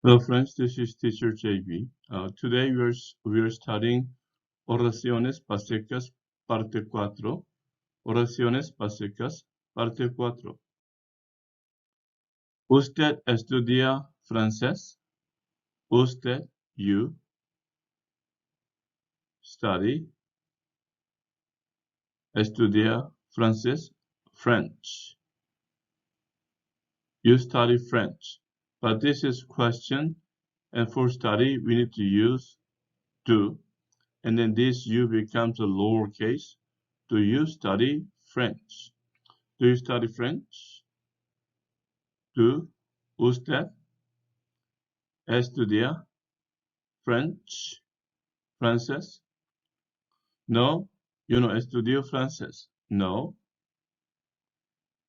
Hello friends, this is teacher JB. Today we are studying Oraciones Básicas parte 4. Oraciones Básicas parte 4. Usted estudia francés. Usted, you, study, estudia francés, French. You study French. But this is question, and for study we need to use do. And then this you becomes a lowercase. Do you study French? Do you study French? Do usted estudia French? Francés? No, yo no estudio francés. No,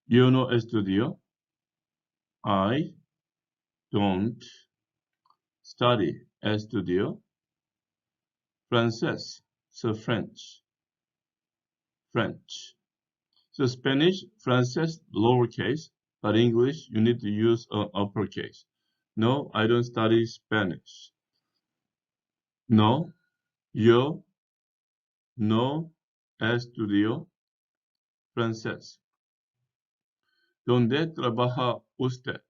yo no estudio. I don't study. Estudio francés. So French. French. So Spanish, francés, lowercase, but English, you need to use uppercase. No, I don't study Spanish. No, yo no estudio francés. ¿Dónde trabaja usted?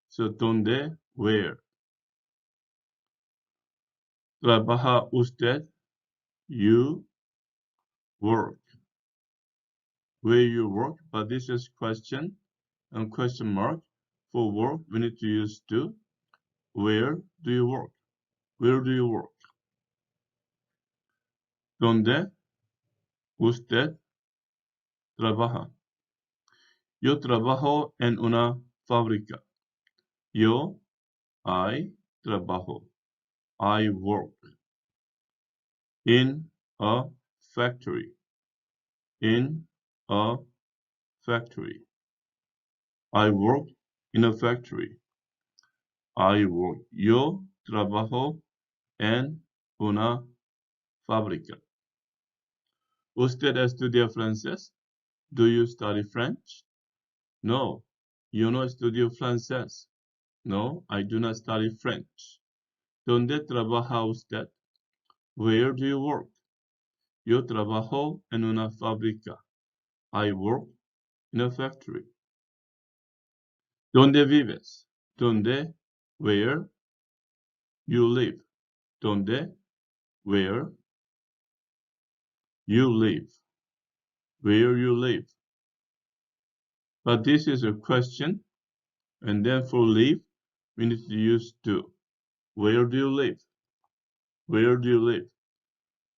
So, ¿dónde? Where? ¿Trabaja usted? You work. Where you work? But this is question and question mark. For work, we need to use do. Where do you work? Where do you work? ¿Dónde usted trabaja? Yo trabajo en una fábrica. Yo, I, trabajo. I work in a factory. In a factory. I work in a factory. I work. Yo trabajo en una fábrica. ¿Usted estudia francés? Do you study French? No, yo no estudio francés. No, I do not study French. ¿Dónde trabaja usted? Where do you work? Yo trabajo en una fábrica. I work in a factory. ¿Dónde vives? ¿Dónde? Where? You live. ¿Dónde? Where? You live. Where you live. But this is a question, and then for live, we need to use do. Where do you live? Where do you live?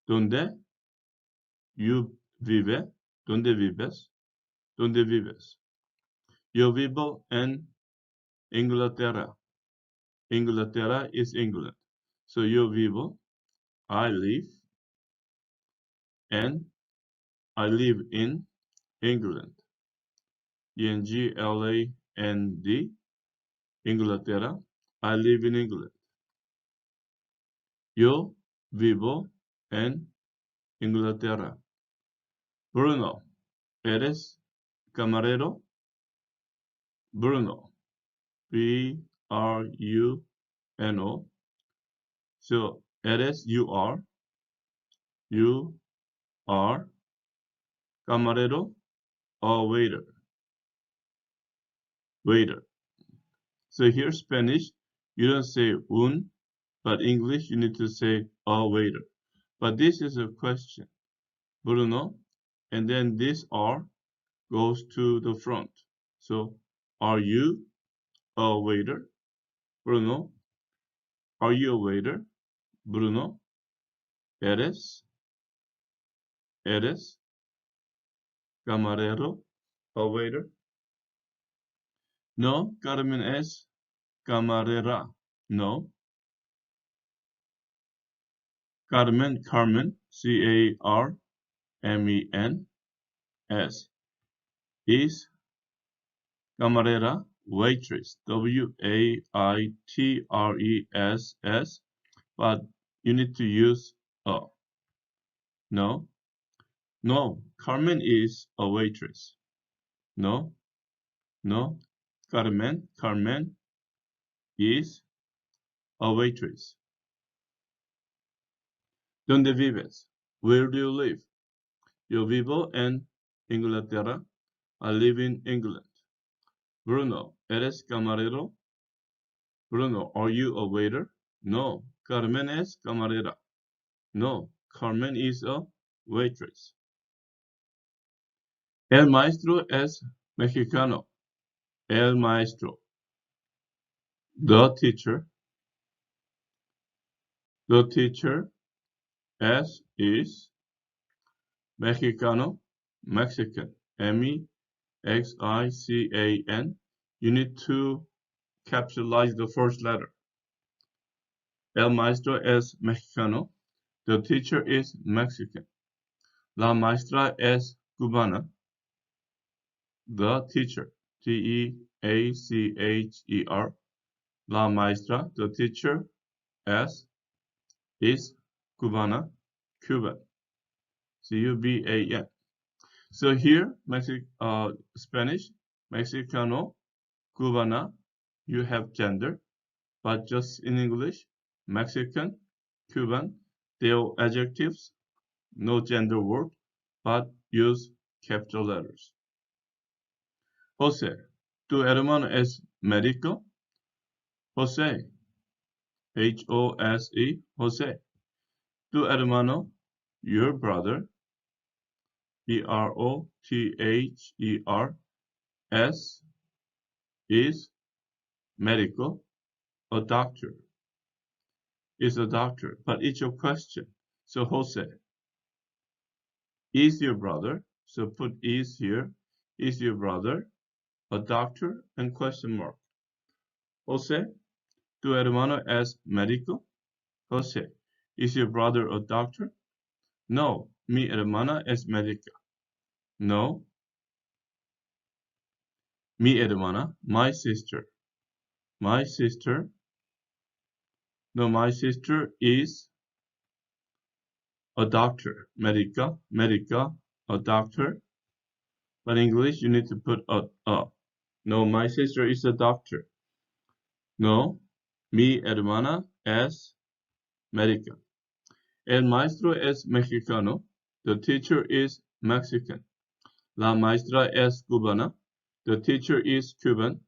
¿Dónde? You vive. ¿Dónde vives? ¿Dónde vives? Yo vivo en Inglaterra. Inglaterra is England. So yo vivo, I live, and I live in England. England, Inglaterra. I live in England. Yo vivo en Inglaterra. Bruno, ¿eres camarero? Bruno, B-R-U-N-O. So, eres, you are camarero or waiter. Waiter. So here Spanish, you don't say un, but English you need to say a waiter. But this is a question. Bruno, and then this R goes to the front. So, are you a waiter? Bruno, are you a waiter? Bruno, ¿eres camarero o waiter? No, Carmen es camarera. No. Carmen, C-A-R-M-E-N-S, is camarera, waitress, W-A-I-T-R-E-S-S, but you need to use a. No, no, Carmen is a waitress. No, no, Carmen is a waitress. ¿Dónde vives? Where do you live? Yo vivo en Inglaterra. I live in England. Bruno, ¿eres camarero? Bruno, are you a waiter? No, Carmen es camarera. No, Carmen is a waitress. El maestro es mexicano. El maestro. The teacher. The teacher es is mexicano, Mexican. M-E-X-I-C-A-N. You need to capitalize the first letter. El maestro es mexicano. The teacher is Mexican. La maestra es cubana. The teacher, T-E-A-C-H-E-R. La maestra, the teacher, is cubana, Cuban, C-U-B-A-N. So here, Spanish, Mexicano, Cubana, you have gender, but just in English, Mexican, Cuban, they are adjectives, no gender word, but use capital letters. Jose, tu hermano es médico? Jose, H-O-S-E, Jose. Tu hermano, your brother, B-R-O-T-H-E-R-S, is medical, a doctor, is a doctor. But it's your question. So Jose, is your brother, so put is here, is your brother a doctor and question mark. Jose, tu hermano es médico? Jose, is your brother a doctor? No, mi hermana es médica. No, mi hermana, my sister. My sister, no, my sister is a doctor. Medica, a doctor. But in English, you need to put a. No, my sister is a doctor. No, mi hermana es médica. El maestro es mexicano. The teacher is Mexican. La maestra es cubana. The teacher is Cuban.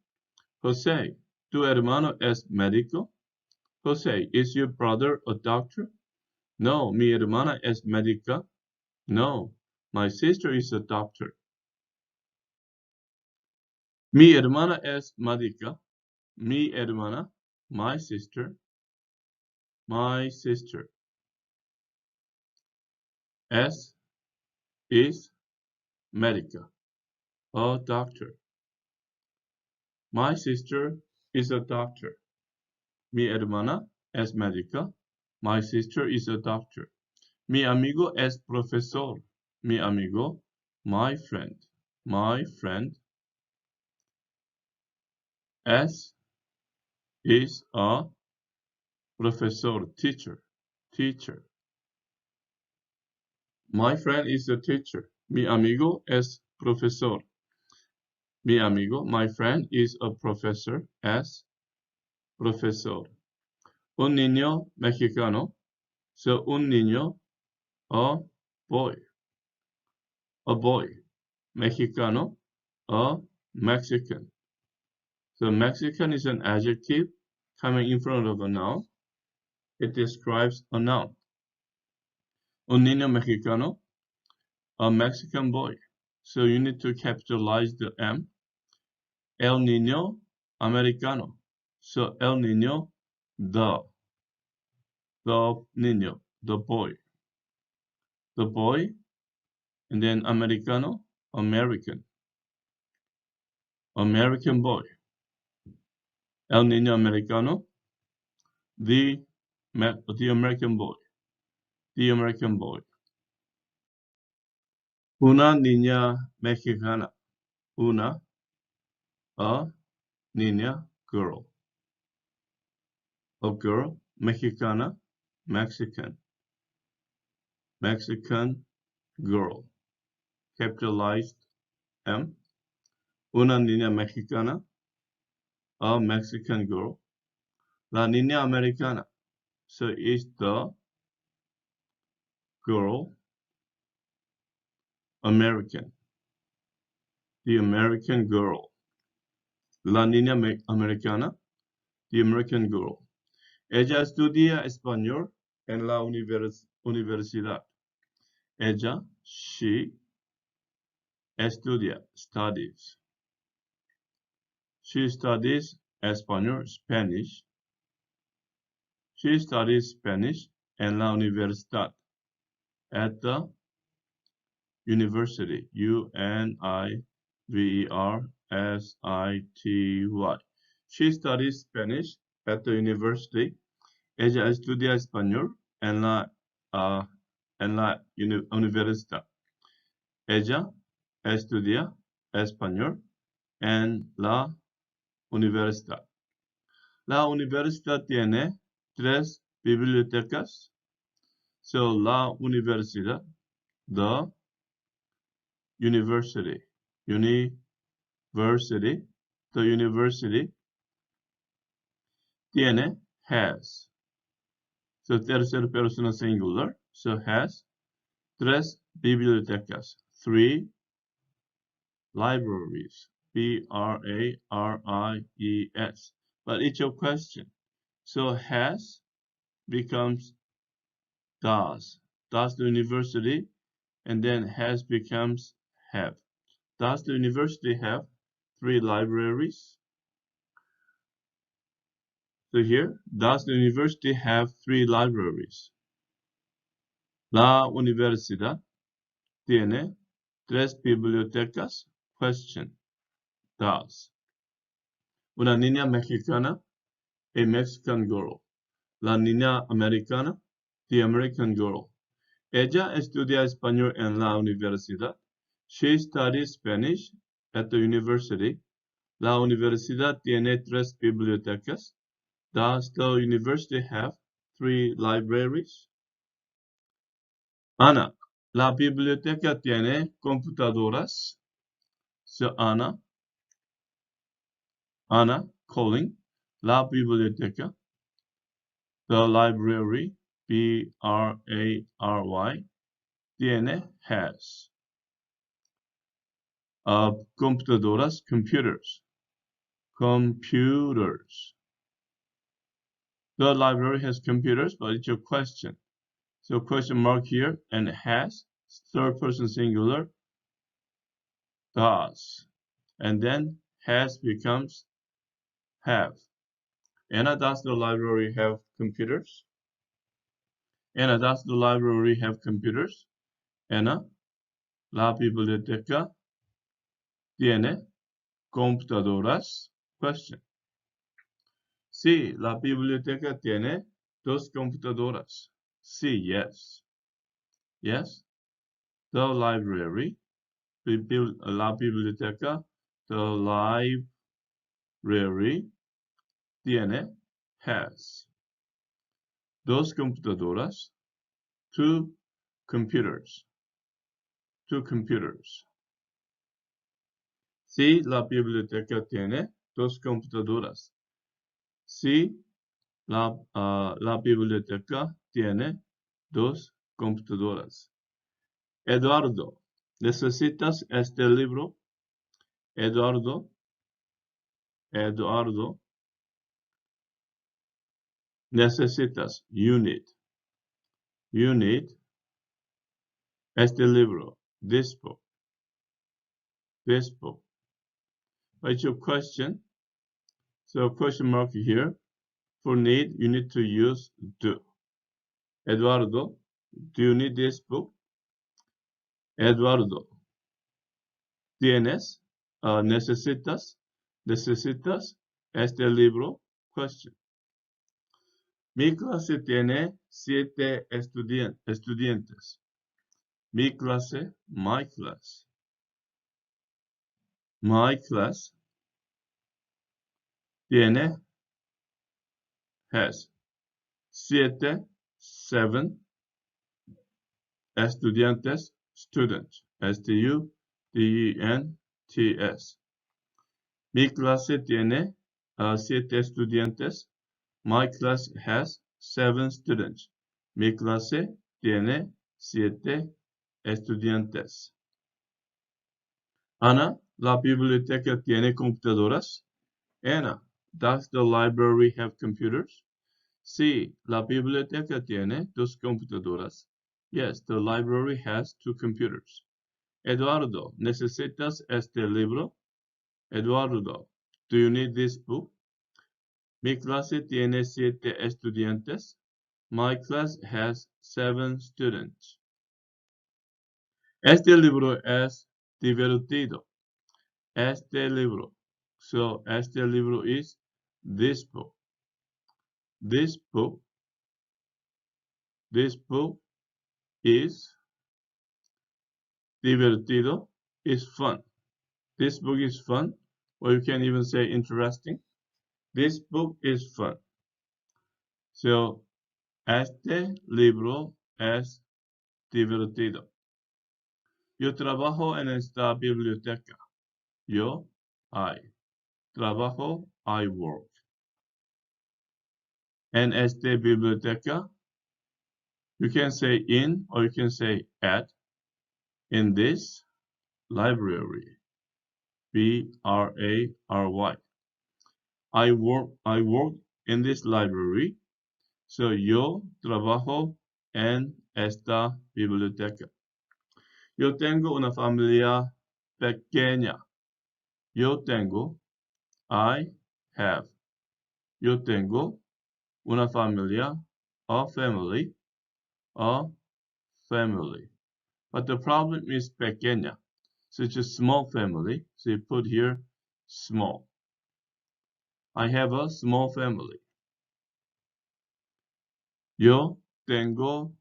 Jose, tu hermano es médico? Jose, is your brother a doctor? No, mi hermana es médica. No, my sister is a doctor. Mi hermana es médica. Mi hermana, my sister. My sister. Is médica. A doctor. My sister is a doctor. Mi hermana es médica. My sister is a doctor. Mi amigo es profesor. Mi amigo, my friend. My friend is a professor, teacher. Teacher. My friend is a teacher. Mi amigo es profesor. Mi amigo, my friend is a professor, es profesor. Un niño mexicano. So un niño, a boy. A boy. Mexicano, a Mexican. So Mexican is an adjective coming in front of a noun. It describes a noun. Un niño mexicano, a Mexican boy. So you need to capitalize the M. El niño americano. So el niño, the niño, the boy. The boy, and then americano, American. American boy. El niño americano, the American boy. The American boy. Una niña mexicana. A niña, girl. A girl, mexicana, Mexican. Mexican girl. Capitalized M. Una niña mexicana, a Mexican girl. La niña americana. So it's the girl American. The American girl. La niña americana. The American girl. Ella estudia español en la universidad. Ella, she, estudia, studies. She studies español, Spanish. She studies Spanish en la universidad. At the university. University. She studies Spanish at the university. Ella estudia español en la universidad. Ella estudia español en la universidad. La universidad tiene 3 bibliotecas. So, la universidad, the university, the university tiene, has. So, tercera persona singular. So, has 3 bibliotecas, 3 libraries, B-R-A-R-I-E-S. But it's a question. So, has becomes does. Does the university, and then has becomes have. Does the university have 3 libraries? So here, does the university have 3 libraries? La universidad tiene 3 bibliotecas? Question. Does. Una niña mexicana, a Mexican girl. La niña americana, the American girl. Ella estudia español en la universidad. She studies Spanish at the university. La universidad tiene 3 bibliotecas. Does the university have 3 libraries? Ana, la biblioteca tiene computadoras. So Ana calling, la biblioteca, the library, B-R-A-R-Y, tiene, has. Computadoras, computers. Computers. The library has computers, but it's a question. So question mark here, and has, third person singular, does. And then has becomes have. Anna, does the library have computers? Anna, does the library have computers? Anna, la biblioteca tiene computadoras? Question. Sí, la biblioteca tiene 2 computadoras. Sí, yes. Yes. The library, la biblioteca, the library tiene, has. 2 computadoras, 2 computers. 2 computers. Sí, la biblioteca tiene 2 computadoras. Sí, la biblioteca tiene 2 computadoras. Eduardo, ¿necesitas este libro? Eduardo, necesitas, you need este libro, this book. What's your question? So question mark here. For need, you need to use do. Eduardo, do you need this book? Eduardo, ¿tienes? ¿Necesitas este libro? Question. Mi clase tiene 7 estudiantes. Mi clase, my class. My class tiene, has, 7 estudiantes, students, students. Mi clase tiene 7 estudiantes. My class has 7 students. Mi clase tiene 7 estudiantes. Ana, la biblioteca tiene computadoras. Anna, does the library have computers? Sí, la biblioteca tiene 2 computadoras. Yes, the library has 2 computers. Eduardo, ¿necesitas este libro? Eduardo, do you need this book? Mi clase tiene 7 estudiantes. My class has 7 students. Este libro es divertido. Este libro. So, este libro is this book. This book is divertido, is fun. This book is fun, or you can even say interesting. This book is fun. So, este libro es divertido. Yo trabajo en esta biblioteca. Yo, I. Trabajo, I work. En esta biblioteca, you can say in or you can say at. In this library. B-R-A-R-Y. I work in this library. So yo trabajo en esta biblioteca. Yo tengo una familia pequeña. Yo tengo, I have. Yo tengo una familia, a family, a family. But the problem is pequeña. So it's a small family. So you put here small. I have a small family. Yo tengo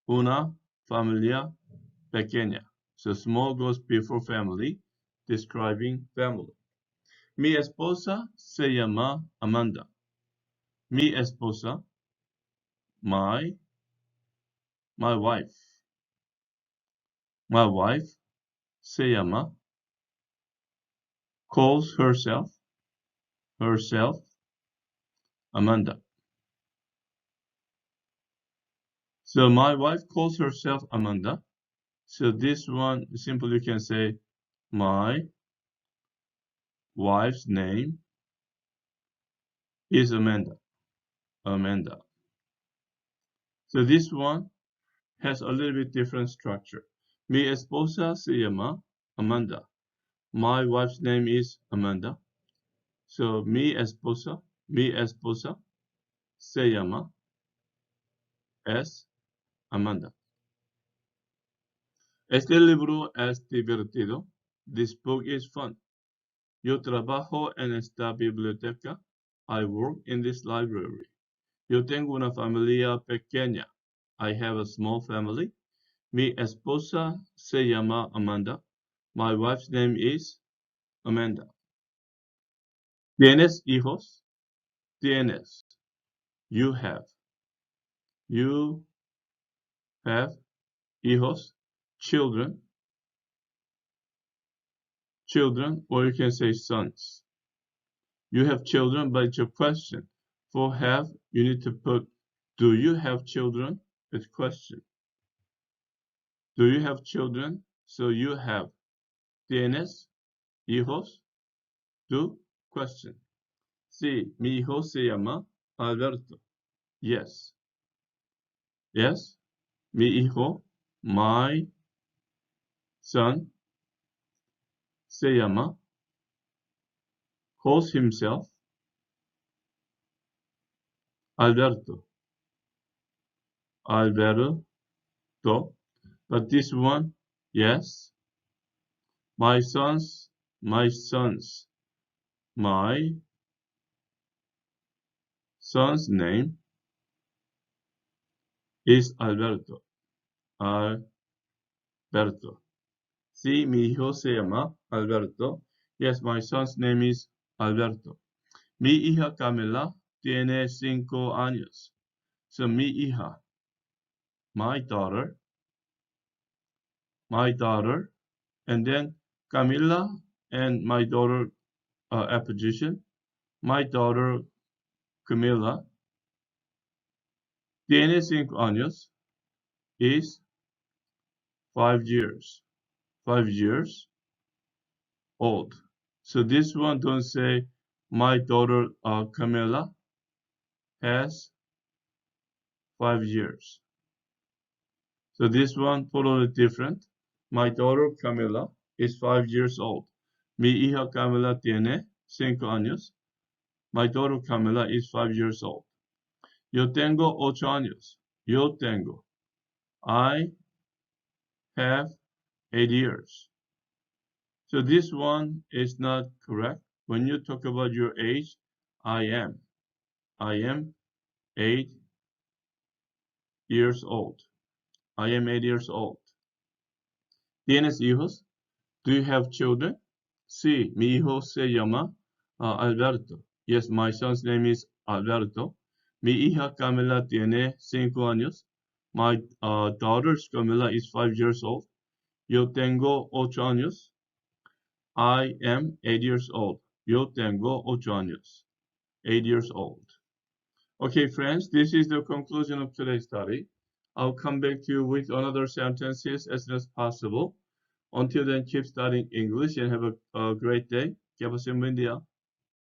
una familia pequeña. So small goes before family, describing family. Mi esposa se llama Amanda. Mi esposa, my wife. My wife se llama, calls herself Amanda. So my wife calls herself Amanda. So this one, simply you can say, my wife's name is Amanda. Amanda. So this one has a little bit different structure. Mi esposa se llama Amanda. My wife's name is Amanda. So mi esposa se llama es Amanda. Este libro es divertido. This book is fun. Yo trabajo en esta biblioteca. I work in this library. Yo tengo una familia pequeña. I have a small family. Mi esposa se llama Amanda. My wife's name is Amanda. ¿Tienes hijos? Tienes. You have. You have hijos, children, or you can say sons. You have children, but it's a question. For have, you need to put, do you have children? It's question. Do you have children? So you have. ¿Tienes hijos? Do, question. Sí, mi hijo se llama Alberto. Yes. Yes. Mi hijo, my son, se llama, calls himself Alberto. Alberto. But this one, yes. My son's name is Alberto. Alberto. Sí, mi hijo se llama Alberto. Yes, my son's name is Alberto. Mi hija Camila tiene 5 años. So mi hija, my daughter, and then Camila and my daughter apposition. My daughter Camila tiene 5 años is 5 years. 5 years old. So this one don't say my daughter Camila has 5 years. So this one totally different. My daughter Camila is 5 years old. Mi hija Camila tiene 5 años. My daughter Camila is 5 years old. Yo tengo 8 años. Yo tengo. I have 8 years. So this one is not correct. When you talk about your age, I am 8 years old. I am 8 years old. ¿Tienes hijos? Do you have children? Sí, mi hijo se llama Alberto. Yes, my son's name is Alberto. Mi hija Camila tiene 5 años. My daughter Camila is 5 years old. Yo tengo 8 años. I am 8 years old. Yo tengo 8 años. 8 years old. Okay, friends, this is the conclusion of today's study. I'll come back to you with another sentences as soon as possible. Until then, keep studying English and have a great day. Que pasen buen día.